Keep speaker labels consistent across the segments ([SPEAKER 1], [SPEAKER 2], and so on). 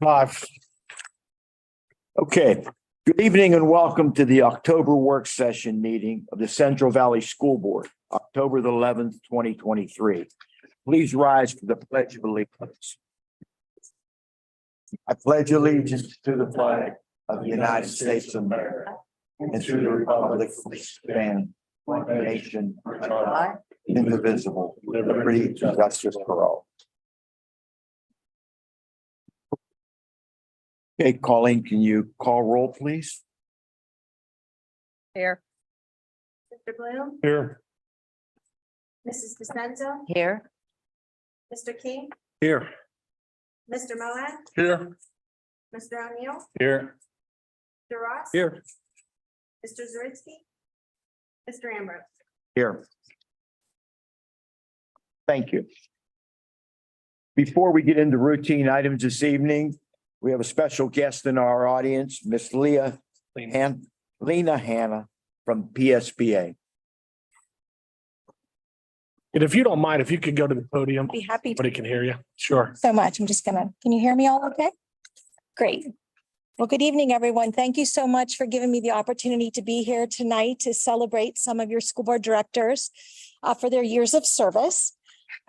[SPEAKER 1] Five.
[SPEAKER 2] Okay, good evening and welcome to the October work session meeting of the Central Valley School Board, October the 11th, 2023. Please rise for the Pledge of Allegiance. I pledge allegiance to the flag of the United States of America and to the republic for which it stands, one nation, under God, indivisible, with liberty and justice for all. Okay, Colleen, can you call roll, please?
[SPEAKER 3] Here.
[SPEAKER 4] Mr. Bloom,
[SPEAKER 1] Here.
[SPEAKER 4] Mrs. DeSenza,
[SPEAKER 3] Here.
[SPEAKER 4] Mr. King,
[SPEAKER 1] Here.
[SPEAKER 4] Mr. Moab,
[SPEAKER 1] Here.
[SPEAKER 4] Mr. O'Neill,
[SPEAKER 1] Here.
[SPEAKER 4] Mr. Ross.
[SPEAKER 1] Here.
[SPEAKER 4] Mr. Zaritsky, Mr. Ambrose.
[SPEAKER 2] Here. Thank you. Before we get into routine items this evening, we have a special guest in our audience, Miss Lena Hanna from PSBA.
[SPEAKER 1] And if you don't mind, if you could go to the podium,
[SPEAKER 5] Be happy to
[SPEAKER 1] everybody can hear you. Sure.
[SPEAKER 5] so much. I'm just gonna, can you hear me all okay? Great. Well, good evening, everyone. Thank you so much for giving me the opportunity to be here tonight to celebrate some of your school board directors for their years of service.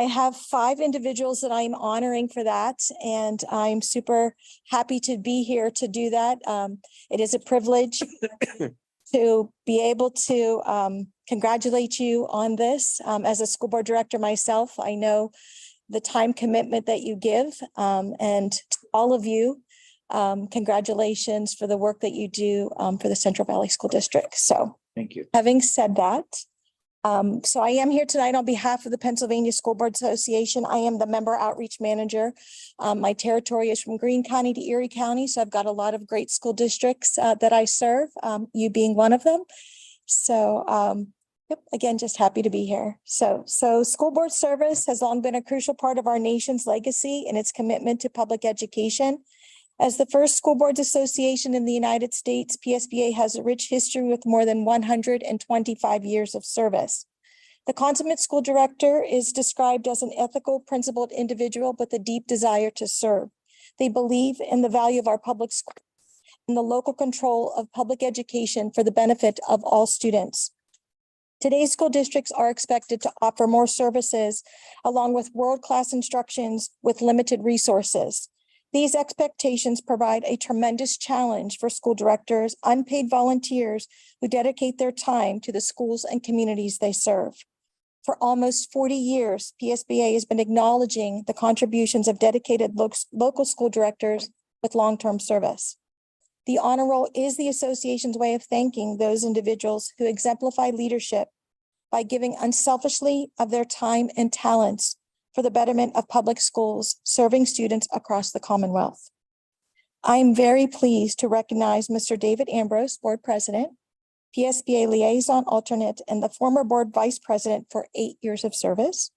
[SPEAKER 5] I have 5 individuals that I'm honoring for that, and I'm super happy to be here to do that. It is a privilege to be able to congratulate you on this. As a school board director myself, I know the time commitment that you give, and to all of you, congratulations for the work that you do for the Central Valley School District. So
[SPEAKER 2] Thank you.
[SPEAKER 5] having said that, so I am here tonight on behalf of the Pennsylvania School Board Association. I am the member outreach manager. My territory is from Greene County to Erie County, so I've got a lot of great school districts that I serve, you being one of them. So yep, again, just happy to be here. So school board service has long been a crucial part of our nation's legacy and its commitment to public education. As the first school boards association in the United States, PSBA has a rich history with more than 125 years of service. The consummate school director is described as an ethical, principled individual with a deep desire to serve. They believe in the value of our public school and the local control of public education for the benefit of all students. Today's school districts are expected to offer more services along with world-class instructions with limited resources. These expectations provide a tremendous challenge for school directors, unpaid volunteers who dedicate their time to the schools and communities they serve. For almost 40 years, PSBA has been acknowledging the contributions of dedicated local school directors with long-term service. The honor roll is the association's way of thanking those individuals who exemplify leadership by giving unselfishly of their time and talents for the betterment of public schools, serving students across the Commonwealth. I am very pleased to recognize Mr. David Ambrose, Board President, PSBA Liaison Alternate, and the former Board Vice President for 8 years of service.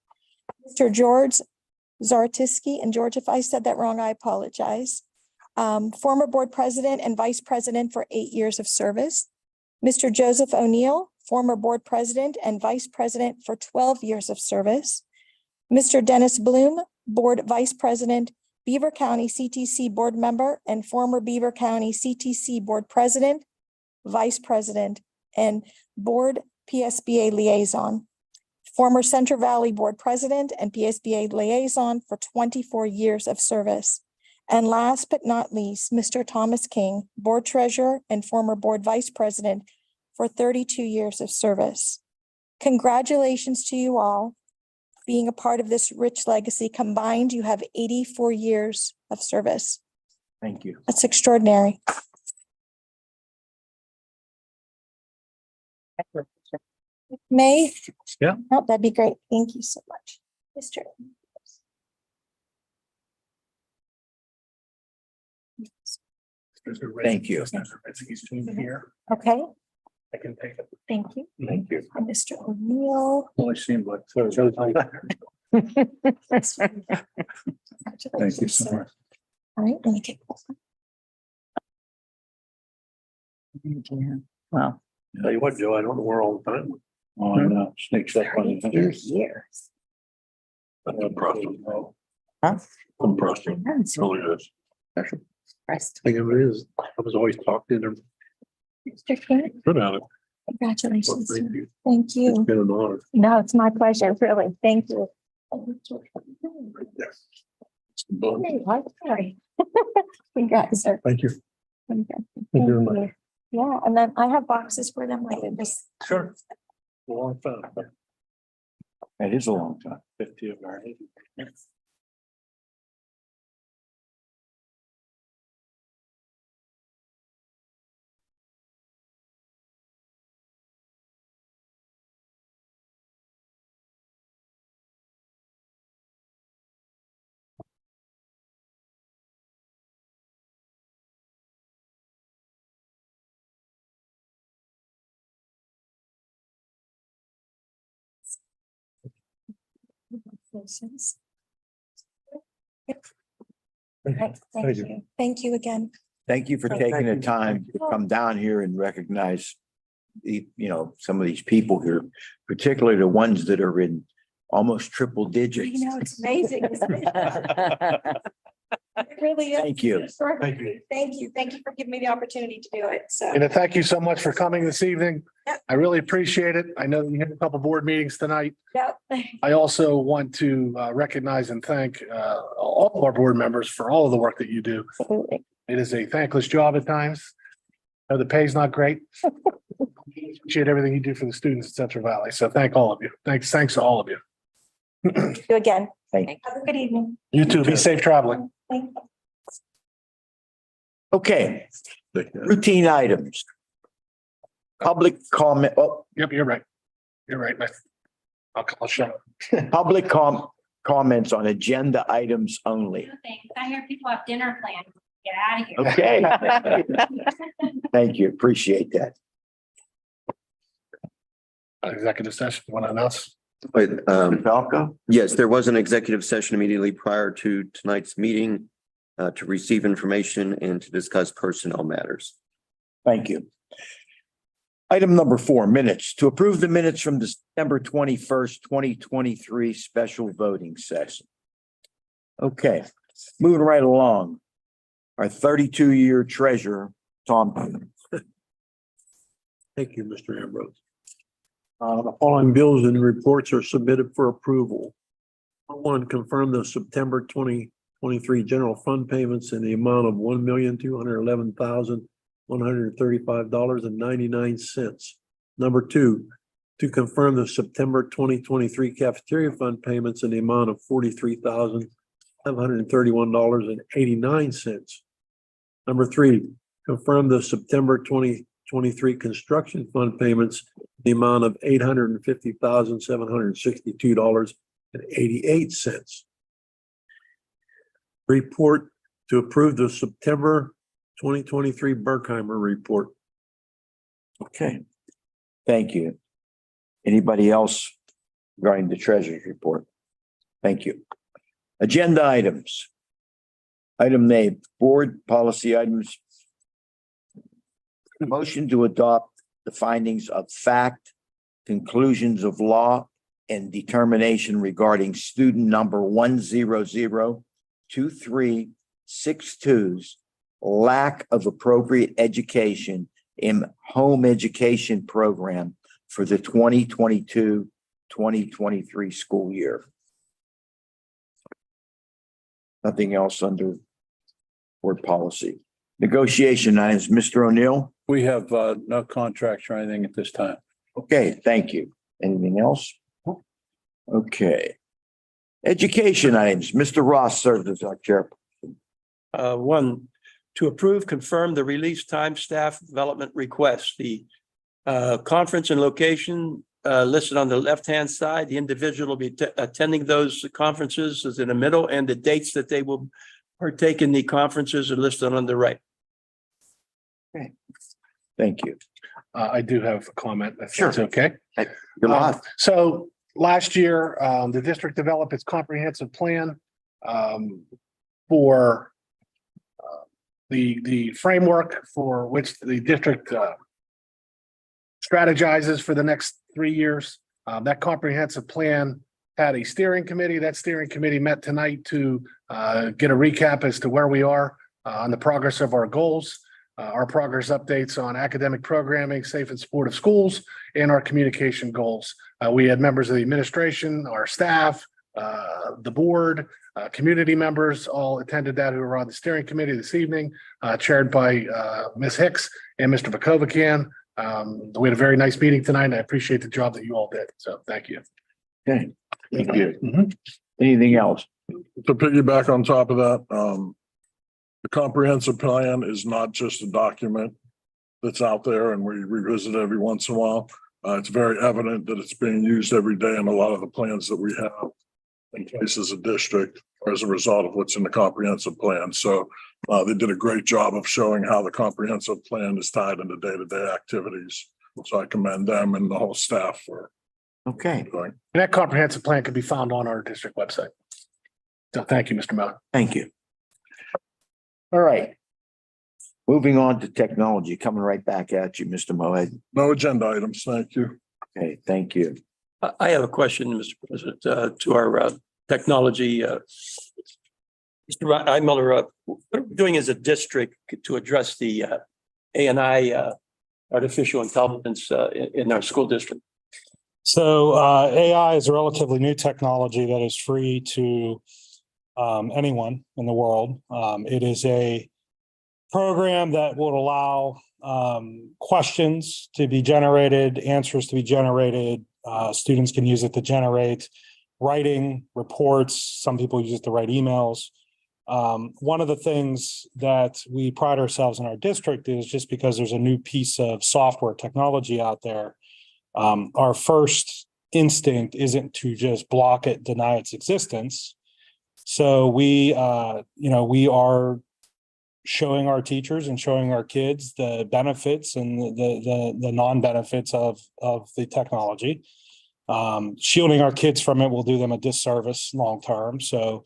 [SPEAKER 5] Mr. George Zartisky, and George, if I said that wrong, I apologize. Former Board President and Vice President for 8 years of service. Mr. Joseph O'Neill, former Board President and Vice President for 12 years of service. Mr. Dennis Bloom, Board Vice President, Beaver County CTC Board Member and former Beaver County CTC Board President, Vice President, and Board PSBA Liaison. Former Central Valley Board President and PSBA Liaison for 24 years of service. And last but not least, Mr. Thomas King, Board Treasurer and former Board Vice President for 32 years of service. Congratulations to you all. Being a part of this rich legacy. Combined, you have 84 years of service.
[SPEAKER 2] Thank you.
[SPEAKER 5] That's extraordinary. May?
[SPEAKER 1] Yeah.
[SPEAKER 5] Oh, that'd be great. Thank you so much. Mr.
[SPEAKER 2] Thank you.
[SPEAKER 1] Here.
[SPEAKER 5] Okay,
[SPEAKER 1] I can take it.
[SPEAKER 5] thank you.
[SPEAKER 2] Thank you.
[SPEAKER 5] And Mr. O'Neill.
[SPEAKER 1] Only seemed like. Thank you so much.
[SPEAKER 5] All right, let me get.
[SPEAKER 3] Well,
[SPEAKER 1] Tell you what, Joe, I don't know where all the time. Oh, I know. Sneaks up on you.
[SPEAKER 3] years.
[SPEAKER 1] That's impressive.
[SPEAKER 3] Huh?
[SPEAKER 1] Impressive. Really is. Special.
[SPEAKER 5] Rest.
[SPEAKER 1] Thing of it is, I was always talking to them.
[SPEAKER 5] Mr. King,
[SPEAKER 1] Good on it. Well,
[SPEAKER 5] congratulations.
[SPEAKER 1] thank you.
[SPEAKER 5] Thank
[SPEAKER 1] It's
[SPEAKER 5] you.
[SPEAKER 1] been an honor.
[SPEAKER 5] No, it's my pleasure, really. Thank you. Sorry. Congrats, sir.
[SPEAKER 1] Thank you.
[SPEAKER 5] Congrats.
[SPEAKER 1] Thank you very
[SPEAKER 5] Thank you. Yeah, and then I have boxes for them later. Just
[SPEAKER 1] Sure. A long time.
[SPEAKER 2] That is a long time.
[SPEAKER 1] 50 of our.
[SPEAKER 5] congratulations.
[SPEAKER 1] Thank you.
[SPEAKER 5] Right, thank you. Thank you again.
[SPEAKER 2] Thank you for taking the time to come down here and recognize some of these people here, particularly the ones that are in almost triple
[SPEAKER 5] I
[SPEAKER 2] digits.
[SPEAKER 5] know, it's amazing. Isn't it? It really is.
[SPEAKER 2] Thank you.
[SPEAKER 1] Thank you.
[SPEAKER 5] Thank you. Thank you for giving me the opportunity to do it. So.
[SPEAKER 3] And thank you so much for coming this evening.
[SPEAKER 5] Yep.
[SPEAKER 3] I really appreciate it. I know you had a couple board meetings tonight.
[SPEAKER 5] Yep.
[SPEAKER 3] I also want to recognize and thank all of our board members for all of the work that you do.
[SPEAKER 5] Absolutely.
[SPEAKER 3] It is a thankless job at times. I know the pay's not great. Appreciate everything you do for the students at Central Valley. So thank all of you. Thanks to all of you.
[SPEAKER 5] Thank you again.
[SPEAKER 2] Thank you.
[SPEAKER 5] Have a good evening.
[SPEAKER 3] You too. Be safe traveling.
[SPEAKER 5] Thank you.
[SPEAKER 2] Okay, routine items. Public comment,
[SPEAKER 3] Yep, you're right. You're right. I'll shut up.
[SPEAKER 2] public comments on agenda items only.
[SPEAKER 6] Thanks. I hear people have dinner plans. Get out of here.
[SPEAKER 2] Okay. Thank you. Appreciate that.
[SPEAKER 3] Executive session. Want to announce?
[SPEAKER 7] But,
[SPEAKER 2] Falco?
[SPEAKER 7] yes, there was an executive session immediately prior to tonight's meeting to receive information and to discuss personnel matters.
[SPEAKER 2] Thank you. Item number 4, minutes. To approve the minutes from December 21st, 2023 special voting session. Okay, moving right along. Our 32-year treasurer, Tom.
[SPEAKER 1] Thank you, Mr. Ambrose. The following bills and reports are submitted for approval. One, confirm the September 2023 general fund payments in the amount of $1,211,135.99. Number 2, to confirm the September 2023 cafeteria fund payments in the amount of $43,731.89. Number 3, confirm the September 2023 construction fund payments in the amount of $850,762.88. Report to approve the September 2023 Berkheimer report.
[SPEAKER 2] Okay, thank you. Anybody else regarding the treasurer's report? Thank you. Agenda items. Item A, board policy items. Motion to adopt the findings of fact, conclusions of law, and determination regarding student number 1002362's lack of appropriate education in home education program for the 2022-2023 school year. Nothing else under board policy. Negotiation items, Mr. O'Neill.
[SPEAKER 8] We have no contracts or anything at this time.
[SPEAKER 2] Okay, thank you. Anything else? Okay. Education items, Mr. Ross serves as our chairperson.
[SPEAKER 9] One, to approve, confirm the release time staff development request. The conference and location listed on the left-hand side. The individual will be attending those conferences is in the middle, and the dates that they will partake in the conferences are listed on the right.
[SPEAKER 2] Okay. Thank you.
[SPEAKER 3] I do have a comment. If
[SPEAKER 2] Sure.
[SPEAKER 3] that's okay.
[SPEAKER 2] You're live.
[SPEAKER 3] So last year, the district developed its comprehensive plan for the framework for which the district strategizes for the next 3 years. That comprehensive plan had a steering committee. That steering committee met tonight to get a recap as to where we are. on the progress of our goals, our progress updates on academic programming, safe and supportive schools, and our communication goals. We had members of the administration, our staff, the board, community members all attended that who were on the steering committee this evening, chaired by Ms. Hicks and Mr. Vakovican. We had a very nice meeting tonight, and I appreciate the job that you all did. So thank you.
[SPEAKER 2] Okay, thank you. Anything else?
[SPEAKER 10] To piggyback on top of that, the comprehensive plan is not just a document that's out there and we revisit every once in a while. It's very evident that it's being used every day in a lot of the plans that we have in place as a district as a result of what's in the comprehensive plan. So they did a great job of showing how the comprehensive plan is tied into day-to-day activities. So I commend them and the whole staff for
[SPEAKER 2] Okay,
[SPEAKER 10] doing.
[SPEAKER 3] And that comprehensive plan can be found on our district website. So thank you, Mr. Miller.
[SPEAKER 2] thank you. All right. Moving on to technology, coming right back at you, Mr. Moed.
[SPEAKER 10] No agenda items. Thank you.
[SPEAKER 2] Okay, thank you.
[SPEAKER 9] I have a question, Mr. President, to our technology. Mr. Miller, what are we doing as a district to address the A&I artificial intelligence in our school district?
[SPEAKER 11] So AI is a relatively new technology that is free to anyone in the world. It is a program that will allow questions to be generated, answers to be generated. Students can use it to generate writing reports. Some people use it to write emails. One of the things that we pride ourselves in our district is just because there's a new piece of software technology out there, our first instinct isn't to just block it, deny its existence. So we are showing our teachers and showing our kids the benefits and the non-benefits of the technology. Shielding our kids from it will do them a disservice long-term. So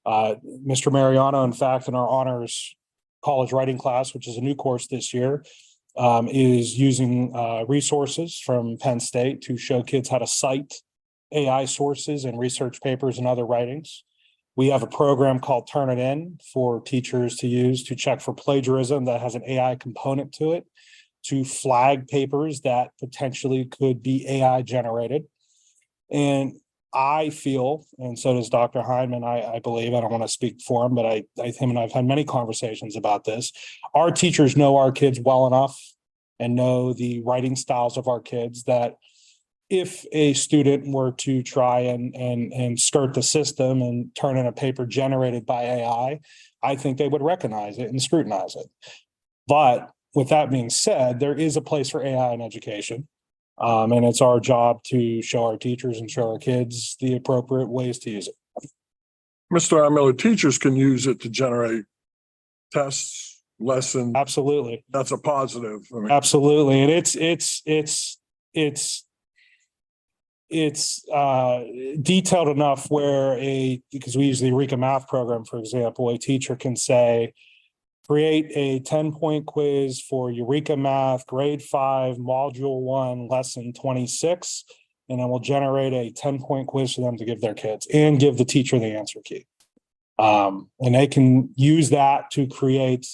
[SPEAKER 11] Mr. Mariano, in fact, in our honors college writing class, which is a new course this year, is using resources from Penn State to show kids how to cite AI sources and research papers and other writings. We have a program called Turn It In for teachers to use to check for plagiarism that has an AI component to it, to flag papers that potentially could be AI generated. And I feel, and so does Dr. Hyman, I believe, I don't want to speak for him, but him and I've had many conversations about this. Our teachers know our kids well enough and know the writing styles of our kids that if a student were to try and skirt the system and turn in a paper generated by AI, I think they would recognize it and scrutinize it. But with that being said, there is a place for AI in education. And it's our job to show our teachers and show our kids the appropriate ways to use it.
[SPEAKER 10] Mr. Miller, teachers can use it to generate tests, lessons.
[SPEAKER 11] Absolutely.
[SPEAKER 10] That's a positive. I mean,
[SPEAKER 11] Absolutely. And it's detailed enough where because we use the Eureka math program, for example, a teacher can say, create a 10-point quiz for Eureka Math, grade 5, module 1, lesson 26, and then we'll generate a 10-point quiz for them to give their kids and give the teacher the answer key. And they can use that to create,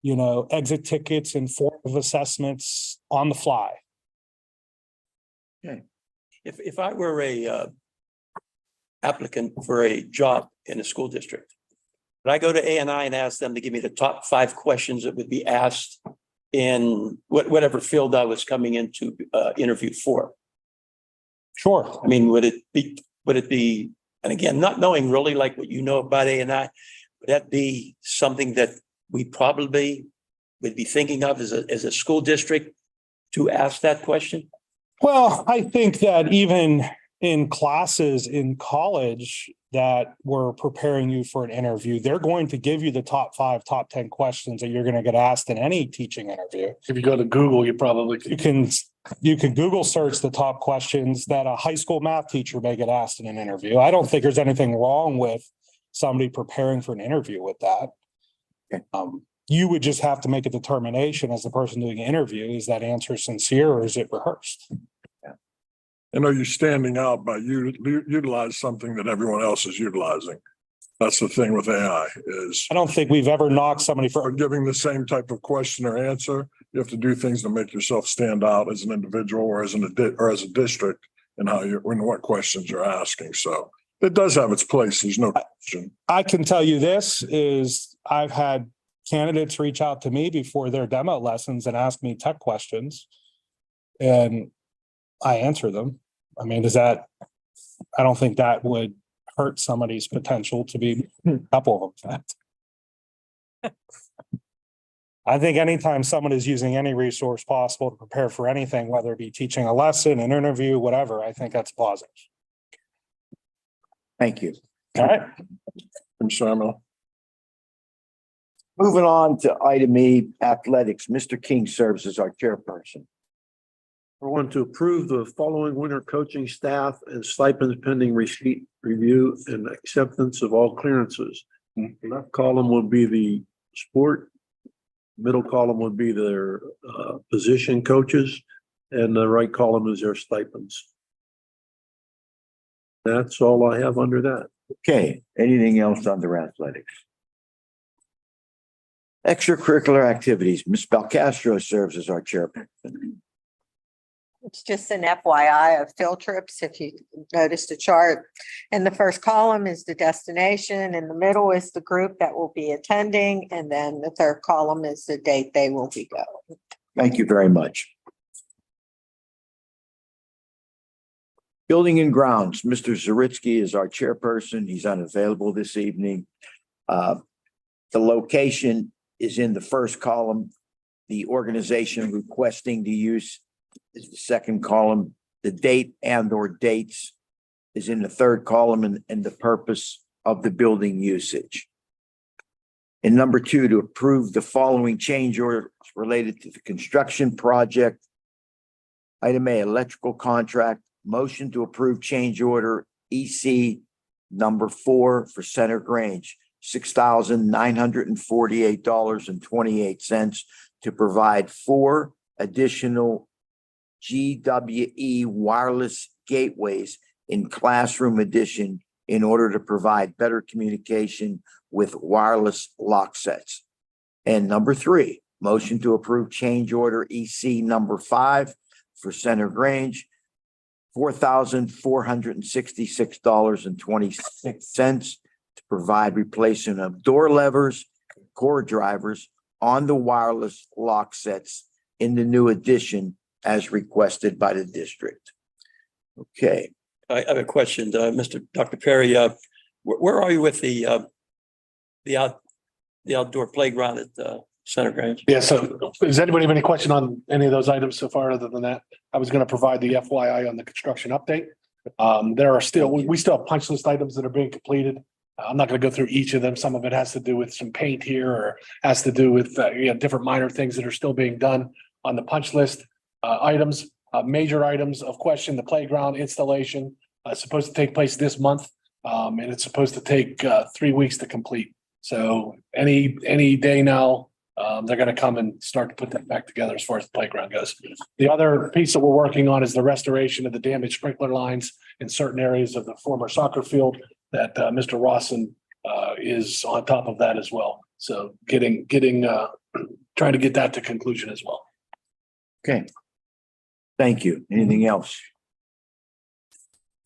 [SPEAKER 11] exit tickets and formative assessments on the fly.
[SPEAKER 9] Okay. If I were a applicant for a job in a school district, but I go to A&I and ask them to give me the top 5 questions that would be asked in whatever field I was coming into interview for.
[SPEAKER 11] Sure.
[SPEAKER 9] I mean, would it be, and again, not knowing really like what you know about A&I, would that be something that we probably would be thinking of as a school district to ask that question?
[SPEAKER 11] Well, I think that even in classes in college that were preparing you for an interview, they're going to give you the top 5, top 10 questions that you're going to get asked in any teaching interview.
[SPEAKER 3] If you go to Google, you
[SPEAKER 11] can Google search the top questions that a high school math teacher may get asked in an interview. I don't think there's anything wrong with somebody preparing for an interview with that.
[SPEAKER 2] Okay.
[SPEAKER 11] You would just have to make a determination as the person doing an interview, is that answer sincere or is it rehearsed?
[SPEAKER 10] I know you're standing out by you utilize something that everyone else is utilizing. That's the thing with AI is
[SPEAKER 11] I don't think we've ever knocked somebody
[SPEAKER 10] for
[SPEAKER 11] for,
[SPEAKER 10] giving the same type of question or answer. You have to do things to make yourself stand out as an individual or as a district and how you, when what questions you're asking. So it does have its place. There's no question.
[SPEAKER 11] I can tell you this is I've had candidates reach out to me before their demo lessons and ask me tech questions. And I answer them. I mean, I don't think that would hurt somebody's potential to be a couple of them. I think anytime someone is using any resource possible to prepare for anything, whether it be teaching a lesson, an interview, whatever, I think that's positive.
[SPEAKER 2] Thank you.
[SPEAKER 11] All right.
[SPEAKER 10] Commissioner Armel.
[SPEAKER 2] Moving on to item E, athletics. Mr. King serves as our chairperson.
[SPEAKER 1] Number one, to approve the following winter coaching staff and stipends pending receipt, review, and acceptance of all clearances. The left column would be the sport. Middle column would be their position coaches, and the right column is their stipends. That's all I have under that.
[SPEAKER 2] Okay, anything else under athletics? Extracurricular activities. Ms. Belcastro serves as our chairperson.
[SPEAKER 12] It's just an FYI of field trips, if you noticed a chart. And the first column is the destination, in the middle is the group that will be attending, and then the third column is the date they will be going.
[SPEAKER 2] Thank you very much. Building and grounds, Mr. Zaritsky is our chairperson. He's unavailable this evening. The location is in the first column. The organization requesting the use is the second column. The date and or dates is in the third column, and the purpose of the building usage. And number two, to approve the following change orders related to the construction project. Item A, electrical contract. Motion to approve change order EC number 4 for Center Grange, $6,948.28 to provide 4 additional GWE wireless gateways in classroom edition in order to provide better communication with wireless lock sets. And number 3, motion to approve change order EC number 5 for Center Grange, $4,466.26 to provide replacement of door levers, core drivers on the wireless lock sets in the new addition as requested by the district. Okay.
[SPEAKER 9] I have a question, Dr. Perry. Where are you with the outdoor playground at Center Grange?
[SPEAKER 3] Yeah, so does anybody have any question on any of those items so far? Other than that, I was going to provide the FYI on the construction update. There are still, we still have punch list items that are being completed. I'm not going to go through each of them. Some of it has to do with some paint here or has to do with different minor things that are still being done on the punch list items. Major items of question, the playground installation supposed to take place this month, and it's supposed to take 3 weeks to complete. So any day now, they're going to come and start to put that back together as far as the playground goes. The other piece that we're working on is the restoration of the damaged sprinkler lines in certain areas of the former soccer field that Mr. Rawson is on top of that as well. So trying to get that to conclusion as well.
[SPEAKER 2] Okay. Thank you. Anything else?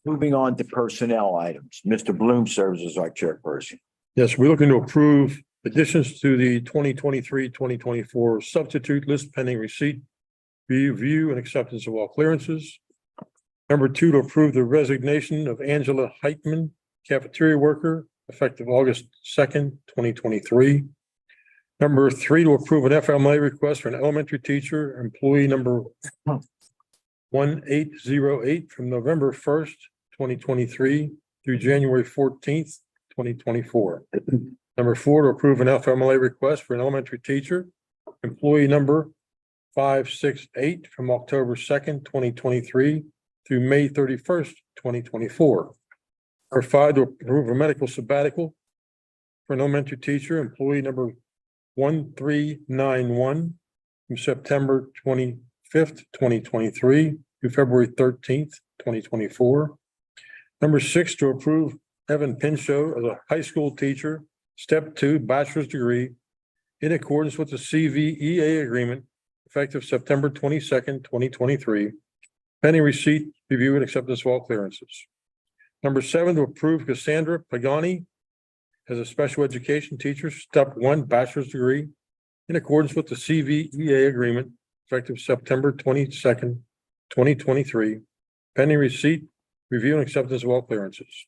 [SPEAKER 2] Moving on to personnel items. Mr. Bloom serves as our chairperson.
[SPEAKER 1] Yes, we're looking to approve additions to the 2023-2024 substitute list pending receipt, review, and acceptance of all clearances. Number 2, to approve the resignation of Angela Heitman, cafeteria worker, effective August 2nd, 2023. Number 3, to approve an FMLA request for an elementary teacher, employee number 1808 from November 1st, 2023 through January 14th, 2024. Number 4, to approve an FMLA request for an elementary teacher, employee number 568 from October 2nd, 2023 through May 31st, 2024. Number 5, to approve a medical sabbatical for an elementary teacher, employee number 1391 from September 25th, 2023 through February 13th, 2024. Number 6, to approve Evan Pinchot as a high school teacher, step 2, bachelor's degree, in accordance with the CVEA agreement effective September 22nd, 2023, pending receipt, review, and acceptance of all clearances. Number 7, to approve Cassandra Pagani as a special education teacher, step 1, bachelor's degree, in accordance with the CVEA agreement effective September 22nd, 2023, pending receipt, review, and acceptance of all clearances.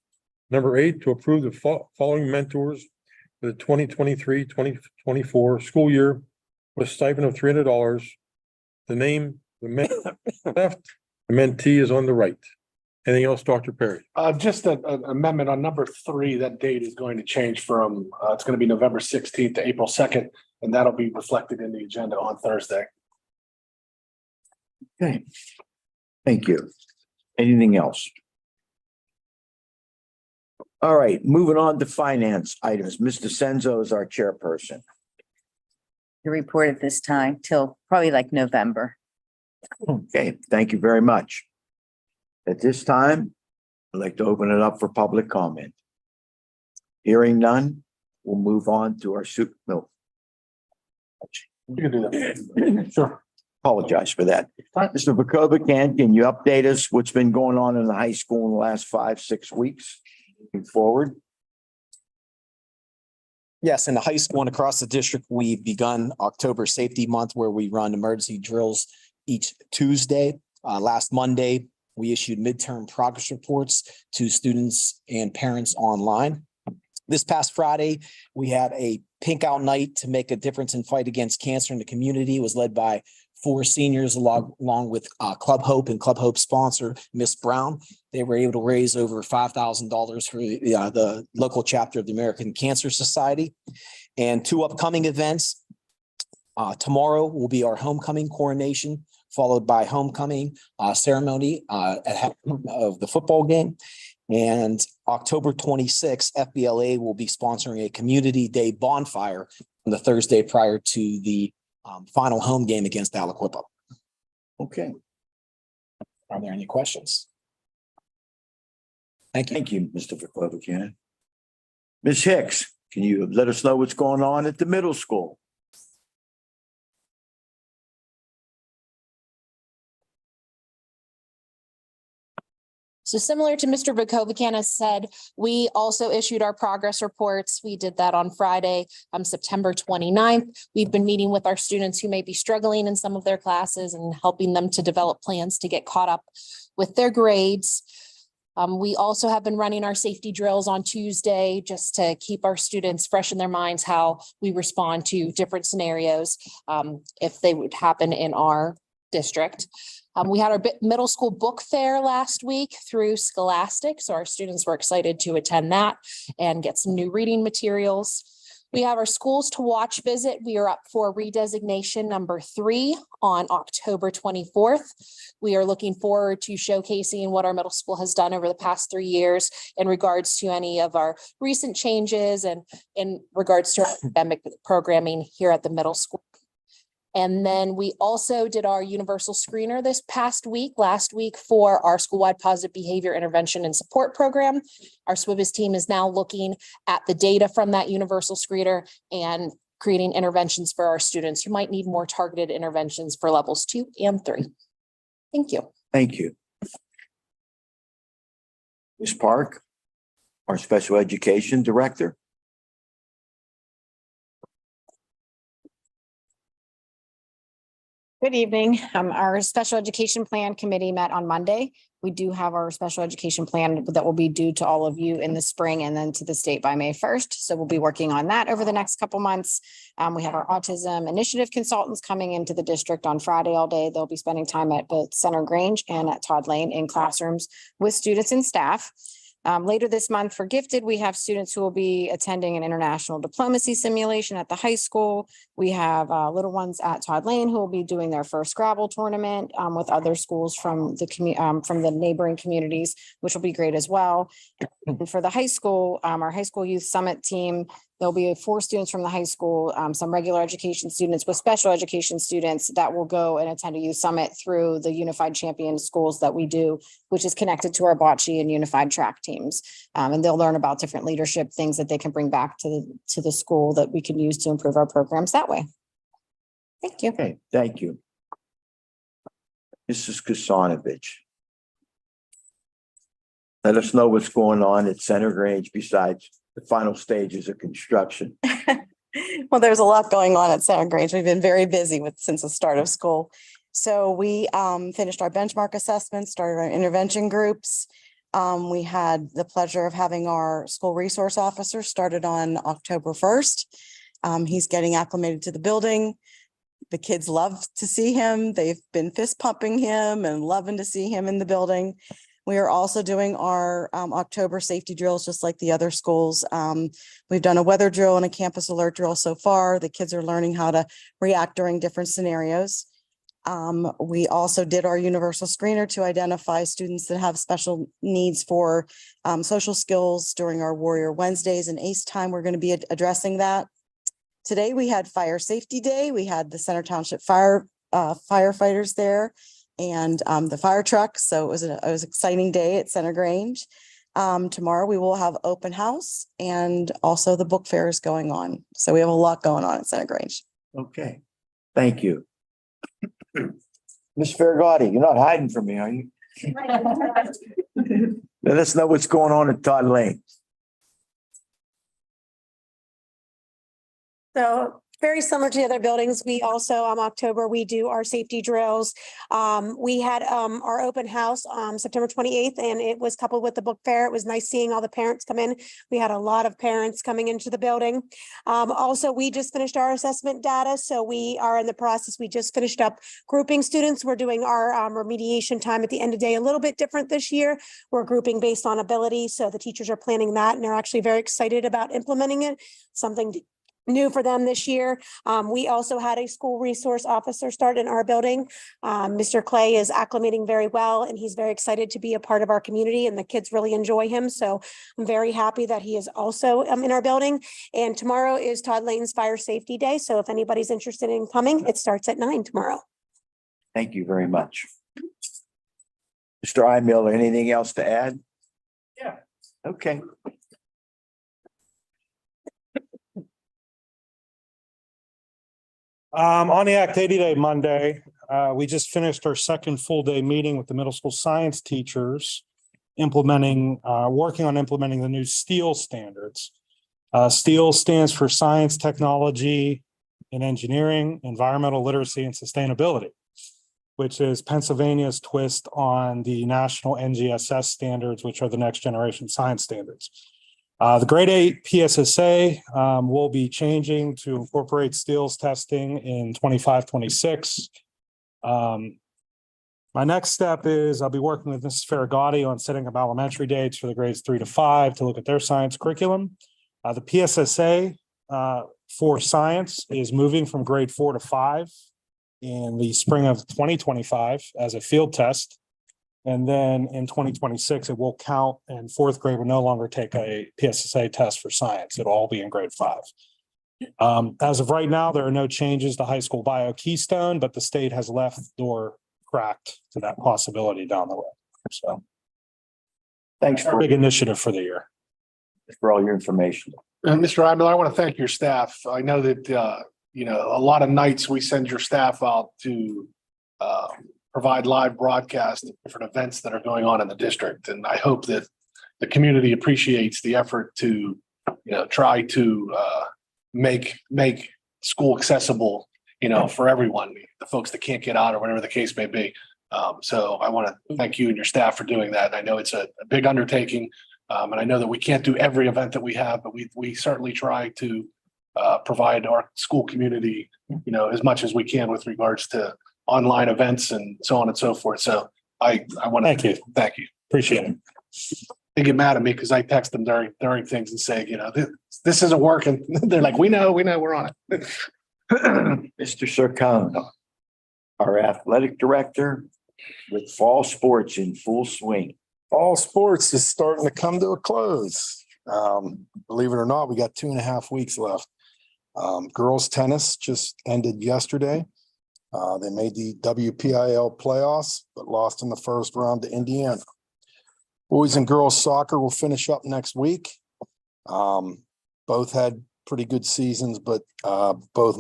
[SPEAKER 1] Number 8, to approve the following mentors for the 2023-2024 school year with a stipend of $300. The name, the left, the mentee is on the right. Anything else, Dr. Perry?
[SPEAKER 3] Just an amendment on number 3, that date is going to change from, it's going to be November 16th to April 2nd, and that'll be reflected in the agenda on Thursday.
[SPEAKER 2] Okay. Thank you. Anything else? All right, moving on to finance items. Mr. Senzo is our chairperson.
[SPEAKER 13] The report at this time till probably like November.
[SPEAKER 2] Okay, thank you very much. At this time, I'd like to open it up for public comment. Hearing none, we'll move on to our no.
[SPEAKER 3] You can do that. Sure.
[SPEAKER 2] Apologize for that. Mr. Vakovican, can you update us what's been going on in the high school in the last 5-6 weeks? Moving forward.
[SPEAKER 14] Yes, in the high school and across the district, we've begun October Safety Month where we run emergency drills each Tuesday. Last Monday, we issued midterm progress reports to students and parents online. This past Friday, we had a pink out night to make a difference and fight against cancer in the community. It was led by 4 seniors along with Club Hope and Club Hope sponsor, Miss Brown. They were able to raise over $5,000 for the local chapter of the American Cancer Society. And 2 upcoming events. Tomorrow will be our homecoming coronation, followed by homecoming ceremony at of the football game. And October 26th, FBLA will be sponsoring a community day bonfire on the Thursday prior to the final home game against Aliquippa.
[SPEAKER 2] Okay.
[SPEAKER 14] Are there any questions? Thank you.
[SPEAKER 2] Thank you, Mr. Vakovican. Ms. Hicks, can you let us know what's going on at the middle school?
[SPEAKER 15] So similar to Mr. Vakovican has said, we also issued our progress reports. We did that on Friday, September 29th. We've been meeting with our students who may be struggling in some of their classes and helping them to develop plans to get caught up with their grades. We also have been running our safety drills on Tuesday just to keep our students fresh in their minds how we respond to different scenarios if they would happen in our district. We had our middle school book fair last week through Scholastic, so our students were excited to attend that and get some new reading materials. We have our schools to watch visit. We are up for redesignation number 3 on October 24th. We are looking forward to showcasing what our middle school has done over the past 3 years in regards to any of our recent changes and in regards to academic programming here at the middle school. And then we also did our universal screener this past week, last week, for our school-wide positive behavior intervention and support program. Our SWIBIS team is now looking at the data from that universal screener and creating interventions for our students who might need more targeted interventions for levels 2 and 3. Thank you.
[SPEAKER 2] Thank you. Ms. Park, our special education director.
[SPEAKER 16] Good evening. Our special education plan committee met on Monday. We do have our special education plan that will be due to all of you in the spring and then to the state by May 1st. So we'll be working on that over the next couple months. We have our autism initiative consultants coming into the district on Friday all day. They'll be spending time at both Center Grange and at Todd Lane in classrooms with students and staff. Later this month for gifted, we have students who will be attending an international diplomacy simulation at the high school. We have little ones at Todd Lane who will be doing their first Scrabble tournament with other schools from the neighboring communities, which will be great as well. And for the high school, our high school youth summit team There'll be 4 students from the high school, some regular education students with special education students that will go and attend a youth summit through the Unified Champion schools that we do, which is connected to our bocce and unified track teams. And they'll learn about different leadership things that they can bring back to the school that we can use to improve our programs that way. Thank you.
[SPEAKER 2] Okay, thank you. Mrs. Kasanovich. Let us know what's going on at Center Grange besides the final stages of construction.
[SPEAKER 5] Well, there's a lot going on at Center Grange. We've been very busy since the start of school. So we finished our benchmark assessments, started our intervention groups. We had the pleasure of having our school resource officer started on October 1st. He's getting acclimated to the building. The kids love to see him. They've been fist pumping him and loving to see him in the building. We are also doing our October safety drills, just like the other schools. We've done a weather drill and a campus alert drill so far. The kids are learning how to react during different scenarios. We also did our universal screener to identify students that have special needs for social skills during our Warrior Wednesdays and ACE time. We're going to be addressing that. Today, we had Fire Safety Day. We had the Center Township firefighters there and the fire truck. So it was an exciting day at Center Grange. Tomorrow we will have open house and also the book fair is going on. So we have a lot going on at Center Grange.
[SPEAKER 2] Okay, thank you. Ms. Farragotti, you're not hiding from me, are you? Let us know what's going on at Todd Lane.
[SPEAKER 4] So very similar to the other buildings, we also, October, we do our safety drills. We had our open house on September 28th, and it was coupled with the book fair. It was nice seeing all the parents come in. We had a lot of parents coming into the building. Also, we just finished our assessment data, so we are in the process. We just finished up grouping students. We're doing our remediation time at the end of the day a little bit different this year. We're grouping based on ability, so the teachers are planning that, and they're actually very excited about implementing it. Something new for them this year. We also had a school resource officer start in our building. Mr. Clay is acclimating very well, and he's very excited to be a part of our community, and the kids really enjoy him. So I'm very happy that he is also in our building. And tomorrow is Todd Lane's Fire Safety Day. So if anybody's interested in coming, it starts at 9 tomorrow.
[SPEAKER 2] Thank you very much. Mr. I. Miller, anything else to add?
[SPEAKER 11] Yeah.
[SPEAKER 2] Okay.
[SPEAKER 11] On the Activity Day Monday, we just finished our second full day meeting with the middle school science teachers, working on implementing the new STEEL standards. STEEL stands for Science, Technology, and Engineering, Environmental Literacy, and Sustainability, which is Pennsylvania's twist on the national NGSS standards, which are the next generation science standards. The grade 8 PSSA will be changing to incorporate STEELS testing in 25-26. My next step is I'll be working with Mrs. Farragotti on setting up elementary dates for the grades 3 to 5 to look at their science curriculum. The PSSA for science is moving from grade 4 to 5 in the spring of 2025 as a field test. And then in 2026, it will count, and fourth grade will no longer take a PSSA test for science. It'll all be in grade 5. As of right now, there are no changes to high school bio keystone, but the state has left the door cracked to that possibility down the road. So
[SPEAKER 2] Thanks
[SPEAKER 11] for a big initiative for the year.
[SPEAKER 2] For all your information.
[SPEAKER 3] And Mr. Imler, I want to thank your staff. I know that, a lot of nights we send your staff out to provide live broadcast of different events that are going on in the district. And I hope that the community appreciates the effort to, try to make school accessible, for everyone, the folks that can't get out or whatever the case may be. So I want to thank you and your staff for doing that. I know it's a big undertaking. And I know that we can't do every event that we have, but we certainly try to provide our school community, as much as we can with regards to online events and so on and so forth. So I want to thank you. Appreciate it. They get mad at me because I text them during things and say, this isn't working. They're like, we know, we're on it.
[SPEAKER 2] Mr. Sircone, our athletic director with fall sports in full swing.
[SPEAKER 17] Fall sports is starting to come to a close.
[SPEAKER 11] Believe it or not, we got 2.5 weeks left. Girls tennis just ended yesterday. They made the WPIL playoffs, but lost in the first round to Indiana. Boys and girls soccer will finish up next week. Both had pretty good seasons, but both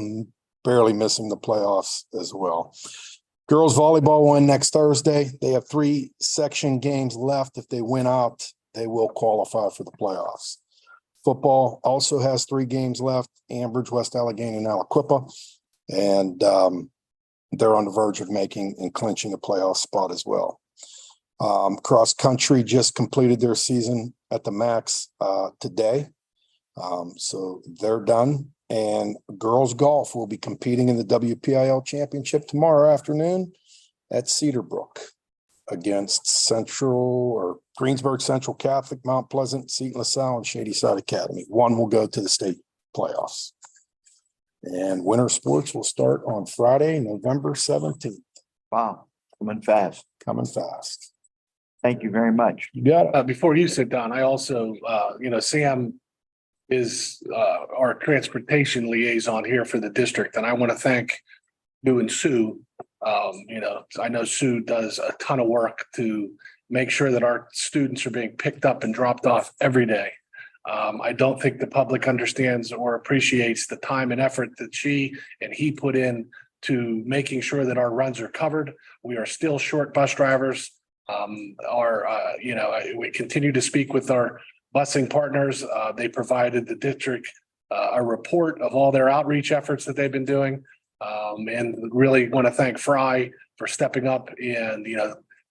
[SPEAKER 11] barely missing the playoffs as well. Girls volleyball win next Thursday. They have 3 section games left. If they win out, they will qualify for the playoffs. Football also has 3 games left: Ambridge, West Allegheny, and Aliquippa. And they're on the verge of making and clinching a playoff spot as well. Cross country just completed their season at the max today. So they're done. And girls golf will be competing in the WPIL championship tomorrow afternoon at Cedarbrook against Greensburg Central Catholic, Mount Pleasant, Seton LaSalle, and Shady Side Academy. One will go to the state playoffs. And winter sports will start on Friday, November 17th.
[SPEAKER 2] Wow, coming fast.
[SPEAKER 11] Coming fast.
[SPEAKER 2] Thank you very much.
[SPEAKER 3] You got it. Before you sit down, I also, Sam is our transportation liaison here for the district, and I want to thank you and Sue. I know Sue does a ton of work to make sure that our students are being picked up and dropped off every day. I don't think the public understands or appreciates the time and effort that she and he put in to making sure that our runs are covered. We are still short bus drivers. We continue to speak with our busing partners. They provided the district a report of all their outreach efforts that they've been doing. And really want to thank Fry for stepping up and,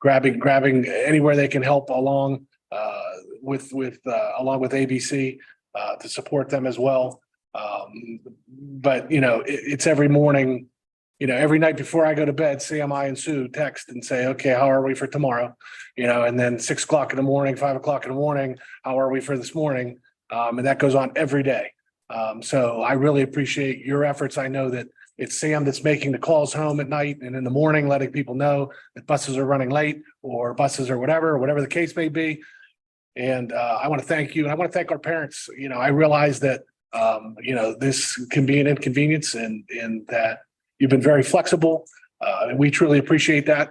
[SPEAKER 3] grabbing anywhere they can help along with ABC to support them as well. But it's every morning, every night before I go to bed, CMI and Sue text and say, okay, how are we for tomorrow? And then 6 o'clock in the morning, 5 o'clock in the morning, how are we for this morning? And that goes on every day. So I really appreciate your efforts. I know that it's Sam that's making the calls home at night and in the morning, letting people know that buses are running late or buses or whatever the case may be. And I want to thank you. And I want to thank our parents. I realize that, this can be an inconvenience and that you've been very flexible. And we truly appreciate that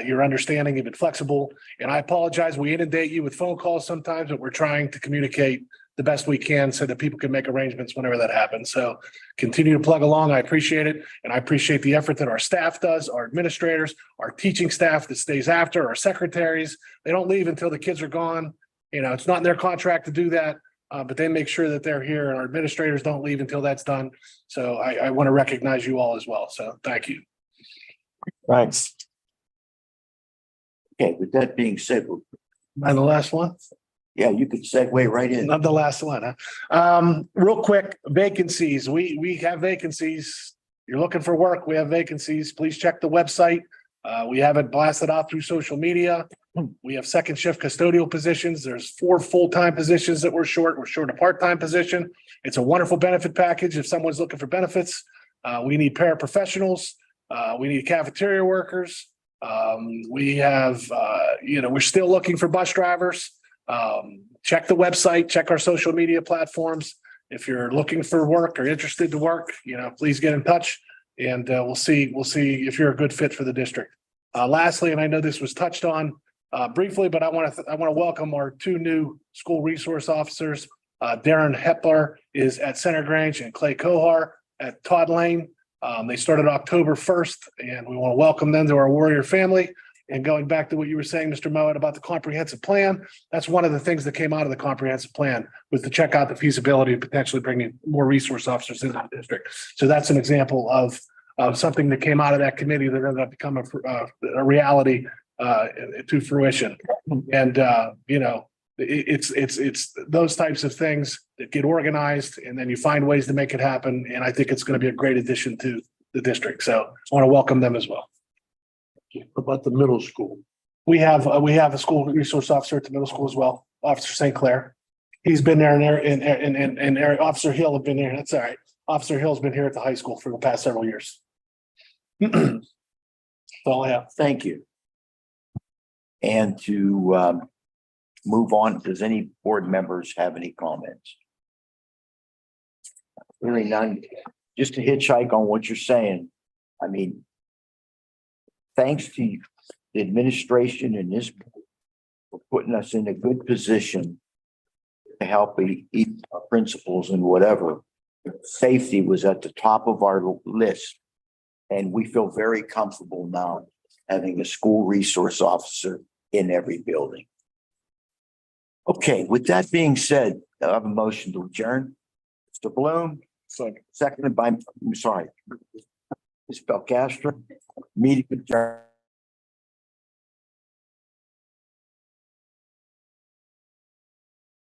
[SPEAKER 3] you're understanding, you've been flexible. And I apologize. We inundate you with phone calls sometimes, but we're trying to communicate the best we can so that people can make arrangements whenever that happens. So continue to plug along. I appreciate it. And I appreciate the effort that our staff does, our administrators, our teaching staff that stays after, our secretaries. They don't leave until the kids are gone. It's not in their contract to do that, but they make sure that they're here, and our administrators don't leave until that's done. So I want to recognize you all as well. So thank you.
[SPEAKER 2] Thanks. Okay, with that being said,
[SPEAKER 3] And the last one?
[SPEAKER 2] yeah, you could segue right in.
[SPEAKER 3] Not the last one, huh? Real quick, vacancies. We have vacancies. You're looking for work, we have vacancies. Please check the website. We have it blasted out through social media. We have second shift custodial positions. There's 4 full-time positions that we're short. We're short a part-time position. It's a wonderful benefit package if someone's looking for benefits. We need paraprofessionals. We need cafeteria workers. We have, we're still looking for bus drivers. Check the website, check our social media platforms. If you're looking for work or interested to work, please get in touch, and we'll see if you're a good fit for the district. Lastly, and I know this was touched on briefly, but I want to welcome our 2 new school resource officers. Darren Hepler is at Center Grange and Clay Kohar at Todd Lane. They started October 1st, and we want to welcome them to our Warrior family. And going back to what you were saying, Mr. Mowat, about the comprehensive plan, that's one of the things that came out of the comprehensive plan, was to check out the feasibility of potentially bringing more resource officers into the district. So that's an example of something that came out of that committee that ended up becoming a reality to fruition. And it's those types of things that get organized, and then you find ways to make it happen. And I think it's going to be a great addition to the district. So I want to welcome them as well.
[SPEAKER 1] About the middle school.
[SPEAKER 3] We have a school resource officer at the middle school as well, Officer St. Clair. He's been there, and Officer Hill have been there. That's all right. Officer Hill's been here at the high school for the past several years. That's all I have.
[SPEAKER 2] Thank you. And to move on, does any board members have any comments? Really none, just to hitchhike on what you're saying. I mean, thanks to the administration and this for putting us in a good position to help our principals and whatever. Safety was at the top of our list. And we feel very comfortable now having a school resource officer in every building. Okay, with that being said, I have a motion to adjourn. Mr. Bloom, seconded by, I'm sorry, Ms. Belcastro, meeting adjourned.